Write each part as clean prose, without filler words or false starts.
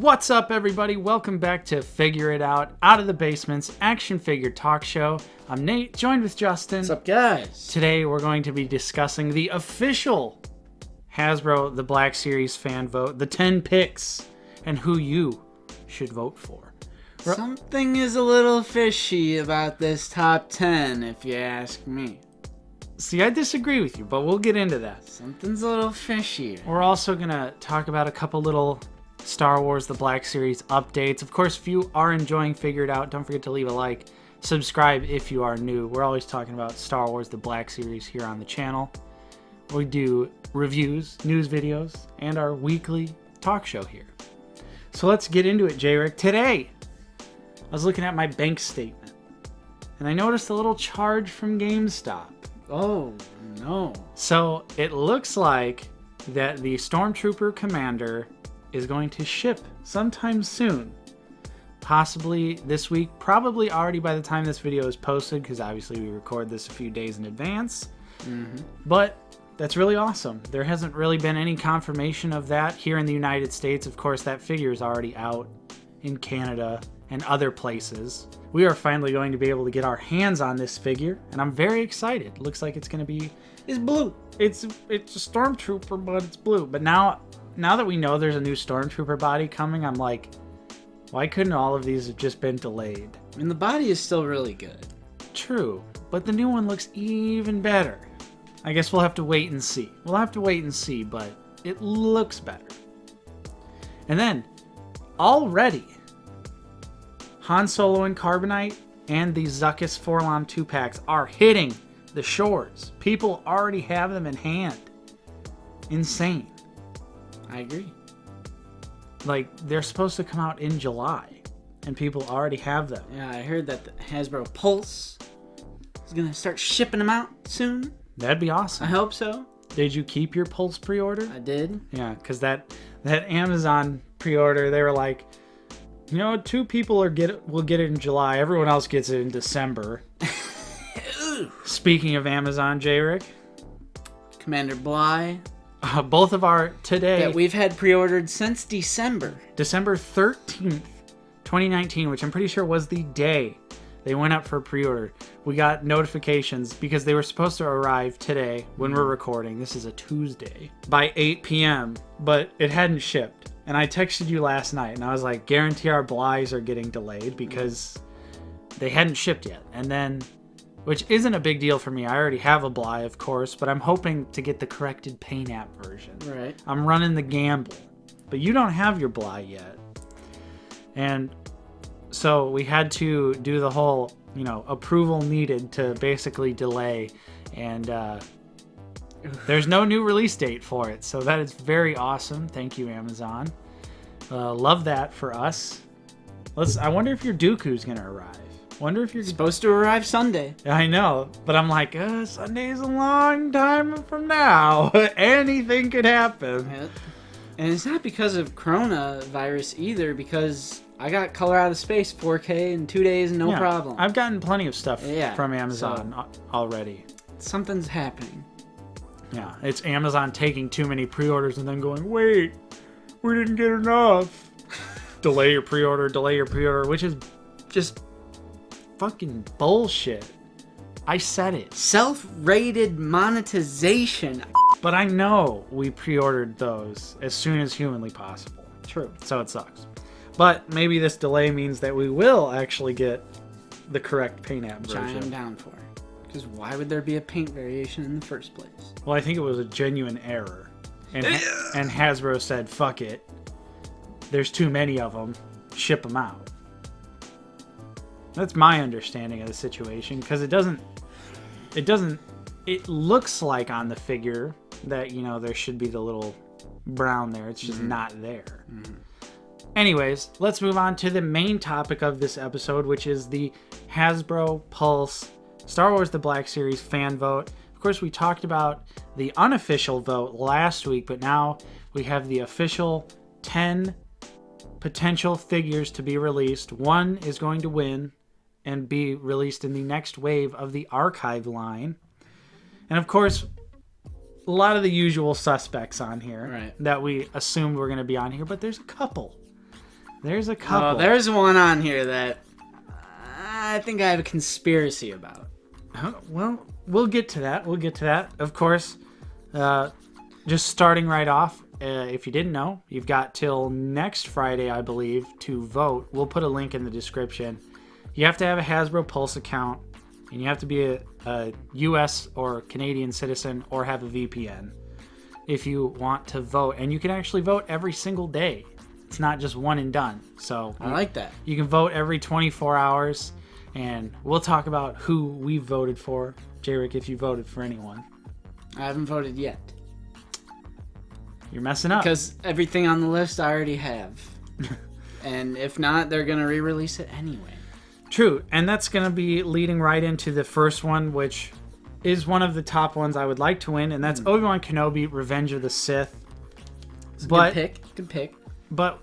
What's up, everybody? Welcome back to Figure It Out of the Basement's action figure talk show. I'm Nate, joined with Justin. What's up, guys? Today we're going to be discussing the official Hasbro The Black Series fan vote, the 10 picks, and who you should vote for. Something is a little fishy about this top 10, if you ask me. See, I disagree with you, but we'll get into that. Something's a little fishy. We're also going to talk about a couple little Star Wars The Black Series updates. Of course, if you are enjoying Figure It Out, don't forget to leave a like. Subscribe if you are new. We're always talking about Star Wars The Black Series here on the channel. We do reviews, news videos, and our weekly talk show here. So let's get into it, J-Rick. Today, I was looking at my bank statement, and I noticed a little charge from GameStop. Oh, no. So it looks like that the Stormtrooper Commander is going to ship sometime soon. Possibly this week, probably already by the time this video is posted, because obviously we record this a few days in advance. But that's really awesome. There hasn't really been any confirmation of that here in the United States. Of course, that figure is already out in Canada and other places. We are finally going to be able to get our hands on this figure, and I'm very excited. Looks like it's going to be... It's blue. It's a Stormtrooper, but it's blue. But now that we know there's a new Stormtrooper body coming, I'm like, why couldn't all of these have just been delayed? I mean, the body is still really good. True, but the new one looks even better. I guess we'll have to wait and see. But it looks better. And then, already, Han Solo and Carbonite and the Zuckuss Forlom 2-packs are hitting the shores. People already have them in hand. Insane. I agree. Like, they're supposed to come out in July, and people already have them. Yeah, I heard that the Hasbro Pulse is going to start shipping them out soon. That'd be awesome. I hope so. Did you keep your Pulse pre-order? I did. Yeah, because that Amazon pre-order, they were like, you know, 2 people will get it in July. Everyone else gets it in December. Speaking of Amazon, J-Rick. Commander Bly. Both of our today. That we've had pre-ordered since December. December 13th, 2019, which I'm pretty sure was the day they went up for pre-order. We got notifications because they were supposed to arrive today when we're recording. This is a Tuesday. By 8 p.m., but it hadn't shipped. And I texted you last night, and I was like, guarantee our Blys are getting delayed because they hadn't shipped yet. And then, which isn't a big deal for me. I already have a Bly, of course, but I'm hoping to get the corrected paint app version. Right. I'm running the gamble. But you don't have your Bly yet. And so we had to do the whole, approval needed to basically delay. And there's no new release date for it. So that is very awesome. Thank you, Amazon. Love that for us. I wonder if your Dooku's going to arrive. Wonder if you're supposed to arrive Sunday. I know, but I'm like, Sunday's a long time from now. Anything could happen. Yeah. And it's not because of coronavirus either, because I got Color Out of Space 4K in 2 days, no problem. I've gotten plenty of stuff from Amazon already. Something's happening. Yeah, it's Amazon taking too many pre-orders and then going, wait, we didn't get enough. delay your pre-order, which is just fucking bullshit. I said it. Self-rated monetization. But I know we pre-ordered those as soon as humanly possible. True. So it sucks. But maybe this delay means that we will actually get the correct paint app version. Which I am down for. Because why would there be a paint variation in the first place? Well, I think it was a genuine error. And Hasbro said, fuck it. There's too many of them. Ship them out. That's my understanding of the situation, because it looks like on the figure that, there should be the little brown there. It's just not there. Anyways, let's move on to the main topic of this episode, which is the Hasbro Pulse Star Wars The Black Series fan vote. Of course, we talked about the unofficial vote last week, but now we have the official 10 potential figures to be released. 1 is going to win and be released in the next wave of the archive line. And of course, a lot of the usual suspects on here that we assumed were going to be on here, but there's a couple There's a couple. Oh, there's one on here that I think I have a conspiracy about. Well, we'll get to that. Of course, just starting right off, if you didn't know, you've got till next Friday, I believe, to vote. We'll put a link in the description. You have to have a Hasbro Pulse account, and you have to be a U.S. or Canadian citizen or have a VPN if you want to vote. And you can actually vote every single day. It's not just one and done. So I like that. You can vote every 24 hours, and we'll talk about who we voted for. J-Rick, if you voted for anyone. I haven't voted yet. You're messing up. Because everything on the list I already have. And if not, they're going to re-release it anyway. True, and that's going to be leading right into the first one, which is one of the top ones I would like to win, and that's Obi-Wan Kenobi, Revenge of the Sith. Good pick. But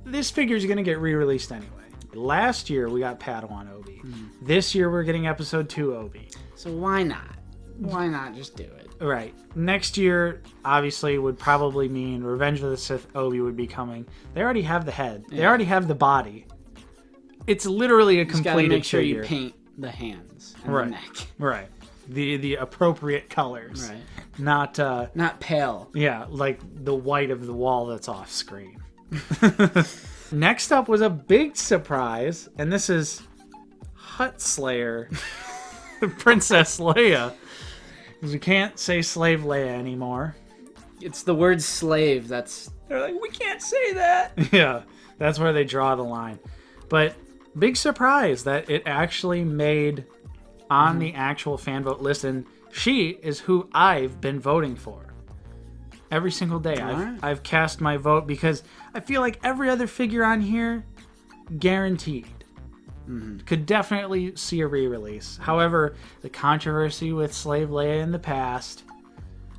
this figure is going to get re-released anyway. Last year, we got Padawan Obi. This year, we're getting Episode 2 Obi. So why not? Why not just do it? Right. Next year, obviously, would probably mean Revenge of the Sith Obi would be coming. They already have the head. Yeah. They already have the body. It's literally a completed make sure figure. You paint the hands and the neck. Right. The appropriate colors. Right. Not pale. Yeah, like the white of the wall that's off screen. Next up was a big surprise, and this is Hut Slayer, Princess Leia. Because we can't say Slave Leia anymore. It's the word slave that's... They're like, we can't say that. Yeah, that's where they draw the line. But big surprise that it actually made on the actual fan vote list, and she is who I've been voting for. Every single day. I've cast my vote because I feel like every other figure on here, guaranteed. Could definitely see a re-release. However, the controversy with Slave Leia in the past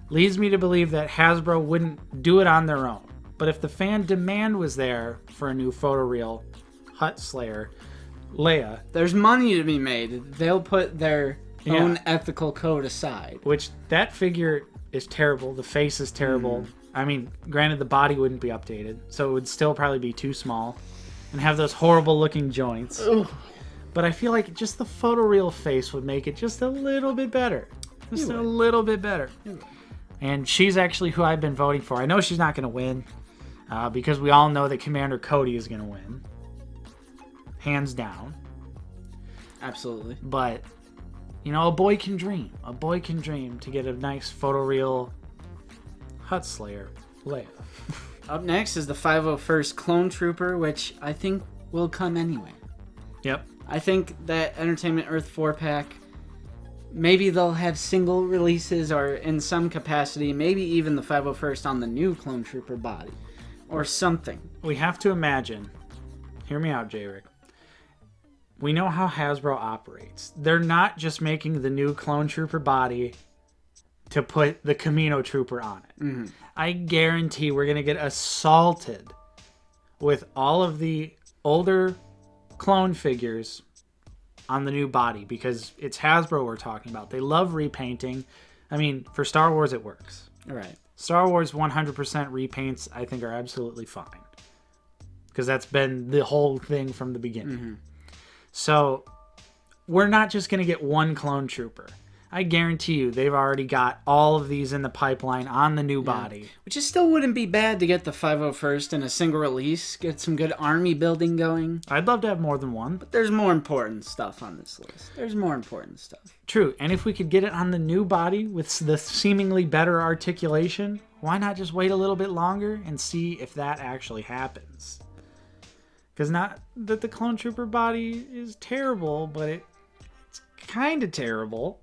leads me to believe that Hasbro wouldn't do it on their own. But if the fan demand was there for a new photoreal Hut Slayer Leia, there's money to be made. They'll put their own ethical code aside. Which that figure is terrible. The face is terrible. I mean, granted, the body wouldn't be updated, so it would still probably be too small and have those horrible looking joints. Ugh. But I feel like just the photoreal face would make it just a little bit better. Just a little bit better. And she's actually who I've been voting for. I know she's not going to win because we all know that Commander Cody is going to win. Hands down. Absolutely. But, you know, a boy can dream. A boy can dream to get a nice photoreal Hut Slayer Leia. Up next is the 501st Clone Trooper, which I think will come anyway. Yep. I think that Entertainment Earth 4-pack, maybe they'll have single releases or in some capacity, maybe even the 501st on the new Clone Trooper body or something. We have to imagine, hear me out, J-Rick. We know how Hasbro operates. They're not just making the new Clone Trooper body to put the Kamino Trooper on it. I guarantee we're going to get assaulted with all of the older clone figures on the new body because it's Hasbro we're talking about. They love repainting. I mean, for Star Wars, it works. Right. Star Wars 100% repaints, I think, are absolutely fine because that's been the whole thing from the beginning. So we're not just going to get one Clone Trooper. I guarantee you they've already got all of these in the pipeline on the new body. Which still wouldn't be bad to get the 501st in a single release, get some good army building going. I'd love to have more than one. But there's more important stuff on this list. There's more important stuff. True, and if we could get it on the new body with the seemingly better articulation, why not just wait a little bit longer and see if that actually happens? Because not that the Clone Trooper body is terrible, but it's kind of terrible.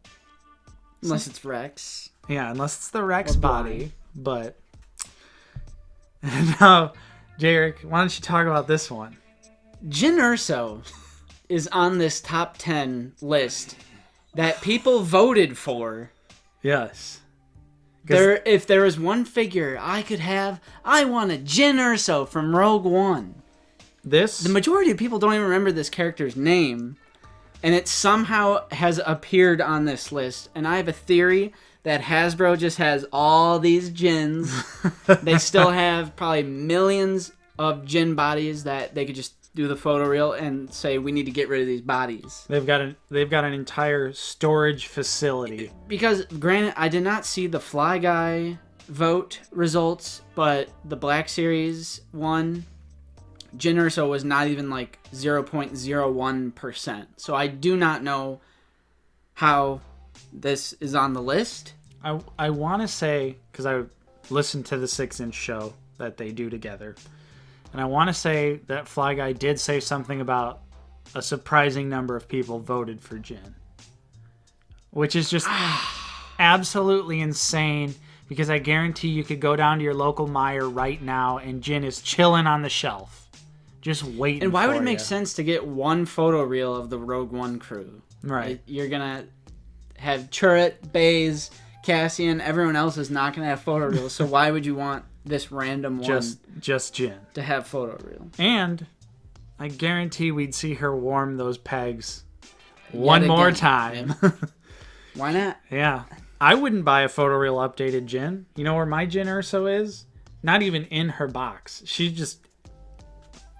Unless it's Rex. Yeah, unless it's the Rex body. But now, J-Rick, why don't you talk about this one? Jyn Erso is on this top 10 list that people voted for. Yes. If there was one figure I could have, I wanted Jyn Erso from Rogue One. The majority of people don't even remember this character's name. And it somehow has appeared on this list. And I have a theory that Hasbro just has all these Jyns. They still have probably millions of Jin bodies that they could just do the photoreal and say we need to get rid of these bodies. They've got an entire storage facility. Because granted, I did not see the Fly Guy vote results, but the Black Series one, Jin Urso was not even like 0.01%. So I do not know how this is on the list. I want to say, because I listened to the 6-inch show that they do together, and I want to say that Fly Guy did say something about a surprising number of people voted for Jin. Which is just absolutely insane, because I guarantee you could go down to your local Meijer right now and Jin is chilling on the shelf. Just waiting. And why would it for make you. sense to get one photoreal of the Rogue One crew? Right. Like, you're going to have Chirrut, Baze, Cassian. Everyone else is not going to have photoreals, so why would you want this random one just Jin to have photoreal? And I guarantee we'd see her warm those pegs one more time. Why not? Yeah. I wouldn't buy a photoreal updated Jin. You know where my Jin Urso is? Not even in her box. She's just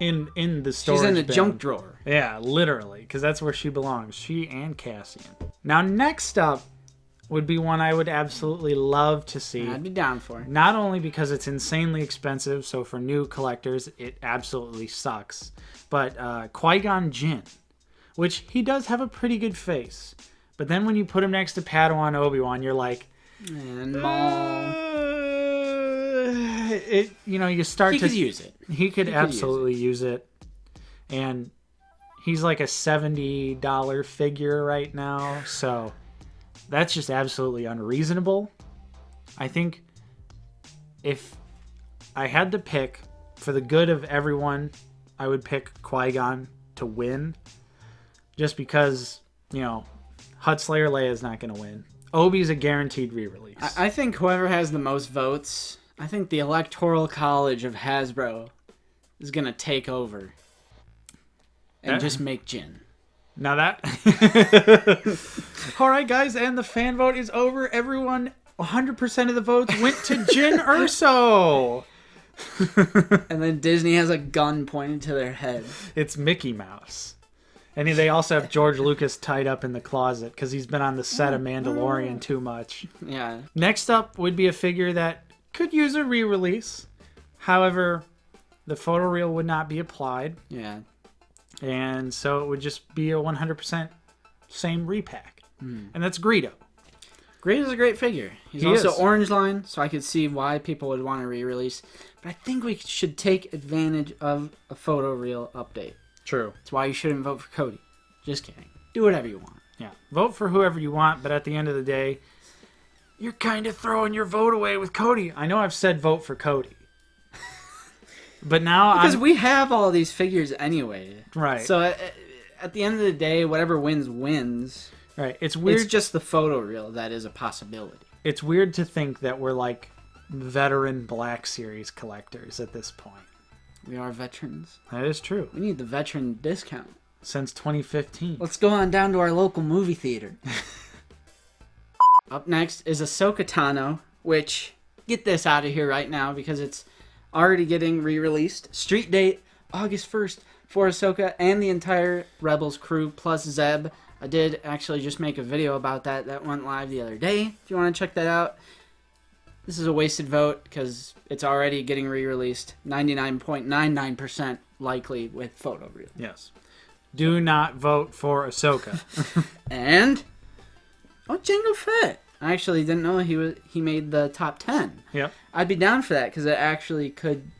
in the storage She's in the bin. junk drawer. Yeah, literally, because that's where she belongs. She and Cassian. Now, next up would be one I would absolutely love to see. I'd be down for it. Not only because it's insanely expensive, so for new collectors, it absolutely sucks. But Qui-Gon Jinn, which he does have a pretty good face. But then when you put him next to Padawan Obi-Wan, you're like... And Maul... you start he could use it. He could absolutely use it. And he's like a $70 figure right now, so... That's just absolutely unreasonable. I think if I had to pick for the good of everyone, I would pick Qui-Gon to win. Just because, Hutt Slayer Leia is not going to win. Obi's a guaranteed re-release. I think whoever has the most votes, I think the Electoral College of Hasbro is going to take over and just make Jin. Now that... All right, guys, and the fan vote is over. Everyone, 100% of the votes went to Jin Urso. And then Disney has a gun pointed to their head. It's Mickey Mouse. And they also have George Lucas tied up in the closet because he's been on the set of Mandalorian too much. Yeah. Next up would be a figure that could use a re-release. However, the photoreal would not be applied. Yeah. And so it would just be a 100% same repack. And that's Greedo. Greedo's a great figure. He's also orange line, so I could see why people would want to re-release. But I think we should take advantage of a photoreal update. True. That's why you shouldn't vote for Cody. Just kidding. Do whatever you want. Yeah. Vote for whoever you want, but at the end of the day, you're kind of throwing your vote away with Cody. I know I've said vote for Cody. But now because we have all these figures anyway. Right. So at the end of the day, whatever wins, wins. Right. It's weird. It's just the photoreal that is a possibility. It's weird to think that we're like veteran Black Series collectors at this point. We are veterans. That is true. We need the veteran discount. Since 2015. Let's go on down to our local movie theater. Up next is AHSOKA TANO, which, get this out of here right now because it's already getting re-released. Street date, August 1st for AHSOKA and the entire Rebels crew plus Zeb. I did actually just make a video about that. That went live the other day. If you want to check that out. This is a wasted vote because it's already getting re-released. 99.99% likely with photoreal. Yes. Do not vote for AHSOKA. And Jango Fett. I actually didn't know he made the top 10. Yep. I'd be down for that because it actually could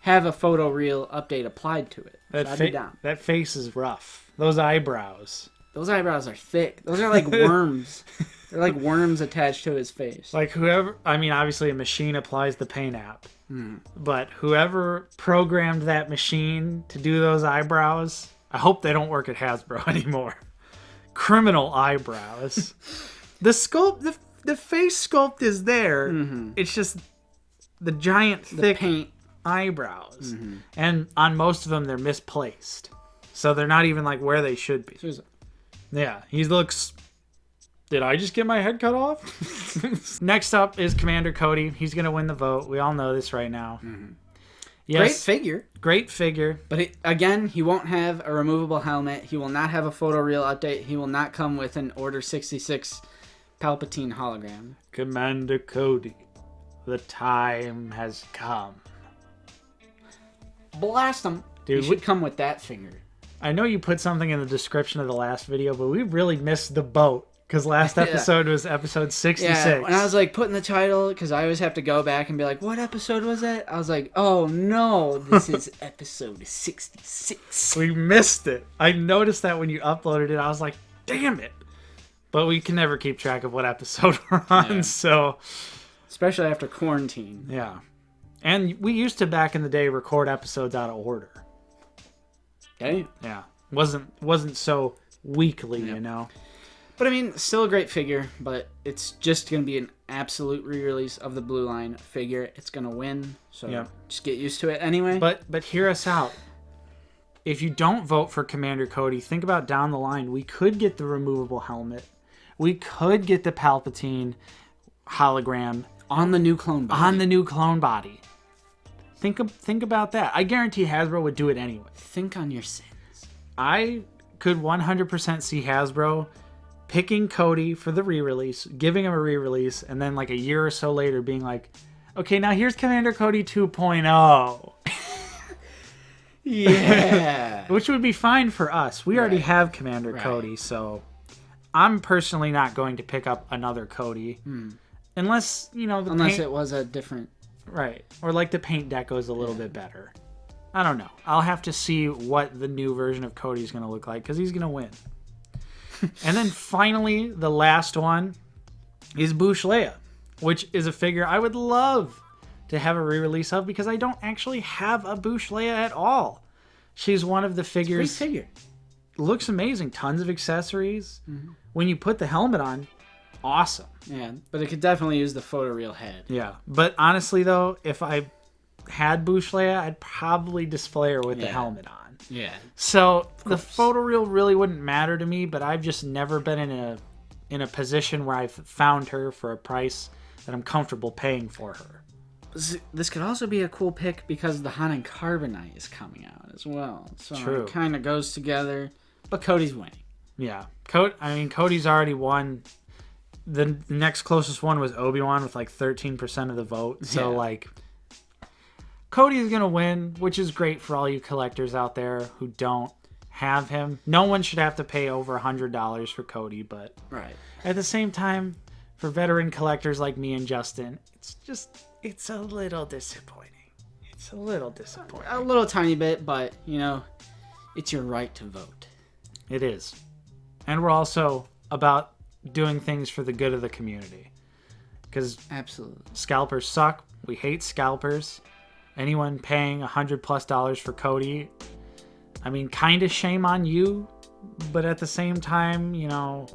have a photoreal update applied to it. So I'd be down. That face is rough. Those eyebrows. Those eyebrows are thick. Those are like worms. They're like worms attached to his face. Like obviously a machine applies the paint app. But whoever programmed that machine to do those eyebrows, I hope they don't work at Hasbro anymore. Criminal eyebrows. The face sculpt is there. Mm-hmm. It's just the giant thick paint eyebrows. Mm-hmm. And on most of them, they're misplaced. So they're not even like where they should be. Yeah, he looks... Did I just get my head cut off? Next up is Commander Cody. He's going to win the vote. We all know this right now. Mm-hmm. Yes. Great figure. Great figure. But again, he won't have a removable helmet. He will not have a photoreal update. He will not come with an Order 66 Palpatine hologram. Commander Cody, the time has come. Blast him. Dude, he should come with that figure. I know you put something in the description of the last video, but we really missed the boat. Because last episode was episode 66. Yeah, when I was like putting the title, because I always have to go back and be like, what episode was that? I was like, oh no, this is episode 66. We missed it. I noticed that when you uploaded it. I was like, damn it. But we can never keep track of what episode we're on, so. Especially after quarantine. Yeah. And we used to, back in the day, record episodes out of order. Okay. Yeah. Wasn't so weekly, you know. But I mean, still a great figure, but it's just going to be an absolute re-release of the Blue Line figure. It's going to win, so just get used to it anyway. But hear us out. If you don't vote for Commander Cody, think about down the line. We could get the removable helmet. We could get the Palpatine hologram. On the new clone body. On the new clone body. Think about that. I guarantee Hasbro would do it anyway. Think on your sins. I could 100% see Hasbro picking Cody for the re-release, giving him a re-release, and then like a year or so later being like, okay, now here's Commander Cody 2.0. Yeah. Which would be fine for us. We already have Commander Cody, so I'm personally not going to pick up another Cody. Unless, you know, it was a different... Right. Or like the paint deco is a little bit better. I don't know. I'll have to see what the new version of Cody is going to look like, because he's going to win. And then finally, the last one is BOUSHH LEIA, which is a figure I would love to have a re-release of, because I don't actually have a BOUSHH LEIA at all. She's one of the figures. Great figure. Looks amazing. Tons of accessories. When you put the helmet on, awesome. Yeah, but it could definitely use the photoreal head. Yeah, but honestly though, if I had BOUSHH LEIA, I'd probably display her with the helmet on. Yeah. So the photoreal really wouldn't matter to me, but I've just never been in a position where I've found her for a price that I'm comfortable paying for her. This could also be a cool pick because the Han and Carbonite is coming out as well. So True. It kind of goes together, but Cody's winning. Yeah. Cody's already won. The next closest one was Obi-Wan with like 13% of the vote. So like Cody's going to win, which is great for all you collectors out there who don't have him. No one should have to pay over $100 for Cody, but at the same time, for veteran collectors like me and Justin, it's a little disappointing. It's a little disappointing. A little tiny bit, but, you know, it's your right to vote. It is. And we're also about doing things for the good of the community. Because absolutely, scalpers suck. We hate scalpers. Anyone paying $100+ for Cody, I mean, kind of shame on you, but at the same time, you know,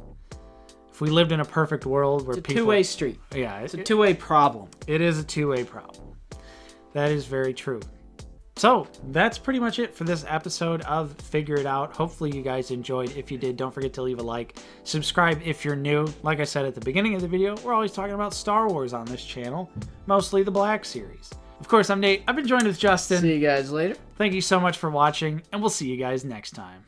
if we lived in a perfect world where it's a two-way street. Yeah, it's a two-way problem. It is a two-way problem. That is very true. So that's pretty much it for this episode of Figure It Out. Hopefully you guys enjoyed. If you did, don't forget to leave a like. Subscribe if you're new. Like I said at the beginning of the video, we're always talking about Star Wars on this channel, mostly the Black Series. Of course, I'm Nate. I've been joined with Justin. See you guys later. Thank you so much for watching, and we'll see you guys next time.